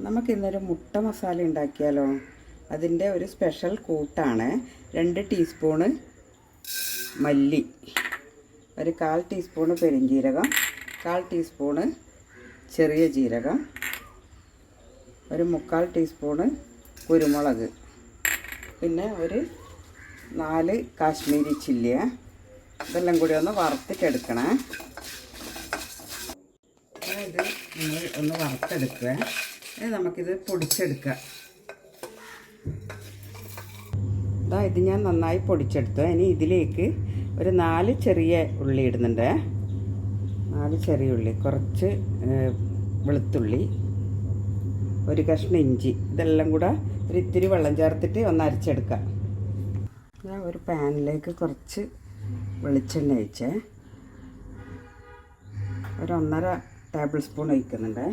നമുക്കിന്നൊരു മുട്ട മസാല ഉണ്ടാക്കിയാലോ? അതിൻ്റെ ഒരു സ്പെഷ്യൽ കൂട്ടാണ്. 2 ടീസ്പൂണ് മല്ലി, ഒരു 1/4 ടീസ്പൂണ് പെരിഞ്ജീരകം, 1/4 ടീസ്പൂണ് ചെറിയ ജീരകം, ഒരു 3/4 ടീസ്പൂണ് കുരുമുളക്, പിന്നെ ഒരു 4 കാശ്മീരി ചില്ലി. ഇതെല്ലാം കൂടി ഒന്ന് വറുത്തിട്ടെടുക്കണേ. ഇത് നമ്മൾ ഒന്ന് വറുത്തെടുക്കുക. നമുക്കിത് പൊടിച്ചെടുക്കാം. ഇത് ഞാൻ നന്നായി പൊടിച്ചെടുത്തു. ഇനി ഇതിലേക്ക് ഒരു 4 ചെറിയ ഉള്ളി ഇടുന്നുണ്ട്. 4 ചെറിയ ഉള്ളി, കുറച്ച് വെളുത്തുള്ളി, ഒരു കഷ്ണം ഇഞ്ചി. ഇതെല്ലാം കൂടെ ഒരു ഇത്തിരി വെള്ളം ചേർത്തിട്ട് ഒന്ന് അരച്ചെടുക്കാം. ഞാൻ ഒരു പാനിലേക്ക് കുറച്ച് വെളിച്ചെണ്ണ ഒഴിച്ചേ, ഒരു 1.5 ടേബിൾ സ്പൂൺ ഒഴിക്കുന്നുണ്ട്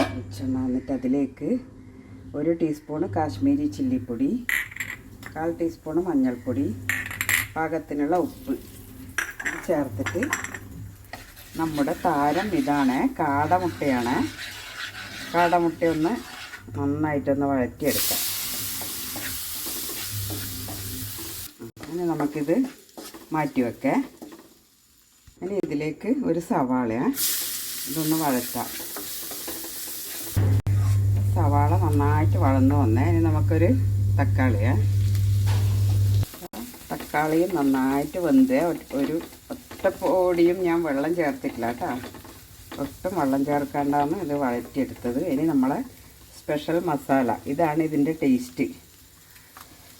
വെളിച്ചെണ്ണ. എന്നിട്ട് അതിലേക്ക് 1 ടീസ്പൂണ് കാശ്മീരി ചില്ലിപ്പൊടി, 1/4 ടീസ്പൂണ് മഞ്ഞൾപ്പൊടി, പാകത്തിനുള്ള ഉപ്പ് ചേർത്തിട്ട് നമ്മുടെ താരം ഇതാണ്, കാടമുട്ടയാണ്. കാടമുട്ടയൊന്ന് നന്നായിട്ടൊന്ന് വഴറ്റിയെടുക്കാം. ഇനി നമുക്കിത് മാറ്റി വെക്കാം. ഇനി ഇതിലേക്ക് ഒരു സവാള ഇതൊന്ന് വഴറ്റാം. സവാള നന്നായിട്ട് വഴന്നു വന്നേ. ഇനി നമുക്കൊരു തക്കാളിയും നന്നായിട്ട് വെന്ത്, ഒരു ഒറ്റപ്പൊടിയും ഞാൻ വെള്ളം ചേർത്തിട്ടില്ല കേട്ടോ. ഒട്ടും വെള്ളം ചേർക്കാണ്ടാണ് ഇത് വഴറ്റിയെടുത്തത്. ഇനി നമ്മളെ സ്പെഷ്യൽ മസാല, ഇതാണ് ഇതിൻ്റെ ടേസ്റ്റ്.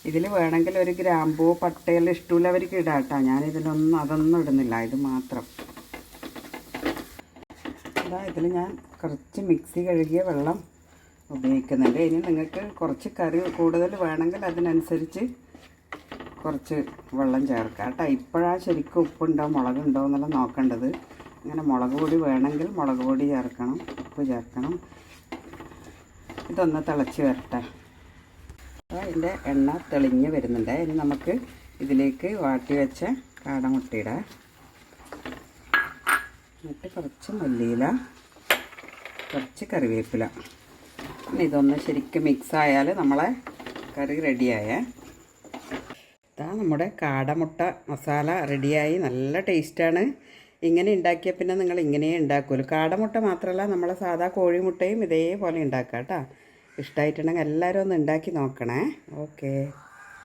ഇതിൽ വേണമെങ്കിൽ ഒരു ഗ്രാമ്പൂ പട്ടയെല്ലാം ഇഷ്ടമുള്ളവർക്ക് ഇടാം കേട്ടോ. ഞാനിതിലൊന്നും അതൊന്നും ഇടുന്നില്ല, ഇത് മാത്രം. ഇതിൽ ഞാൻ കുറച്ച് മിക്സി കഴുകിയ വെള്ളം ഉപയോഗിക്കുന്നുണ്ട്. ഇനി നിങ്ങൾക്ക് കുറച്ച് കറി കൂടുതൽ വേണമെങ്കിൽ അതിനനുസരിച്ച് കുറച്ച് വെള്ളം ചേർക്കാം കേട്ടോ. ഇപ്പോഴാണ് ശരിക്കും ഉപ്പുണ്ടോ മുളകുണ്ടോ എന്നെല്ലാം നോക്കേണ്ടത്. അങ്ങനെ മുളക് പൊടി വേണമെങ്കിൽ മുളക് പൊടി ചേർക്കണം, ഉപ്പ് ചേർക്കണം. ഇതൊന്ന് തിളച്ച് വരട്ടെ. അപ്പോൾ അതിൻ്റെ എണ്ണ തെളിഞ്ഞ് വരുന്നുണ്ട്. ഇനി നമുക്ക് ഇതിലേക്ക് വാട്ടി വെച്ച കാടമുട്ടയിടാം. എന്നിട്ട് കുറച്ച് മല്ലിയില, കുറച്ച് കറിവേപ്പില. ഇതൊന്ന് ശരിക്കും മിക്സ് ആയാൽ നമ്മളെ കറി റെഡിയായേ. ഇതാ നമ്മുടെ കാടമുട്ട മസാല റെഡിയായി. നല്ല ടേസ്റ്റാണ്. ഇങ്ങനെ ഉണ്ടാക്കിയാൽ പിന്നെ നിങ്ങൾ ഇങ്ങനെയേ ഉണ്ടാക്കുമല്ലോ. കാടമുട്ട മാത്രമല്ല, നമ്മളെ സാധാ കോഴിമുട്ടയും ഇതേപോലെ ഉണ്ടാക്കാം കേട്ടോ. ഇഷ്ടമായിട്ടുണ്ടെങ്കിൽ എല്ലാവരും ഒന്ന് ഉണ്ടാക്കി നോക്കണേ. ഓക്കേ.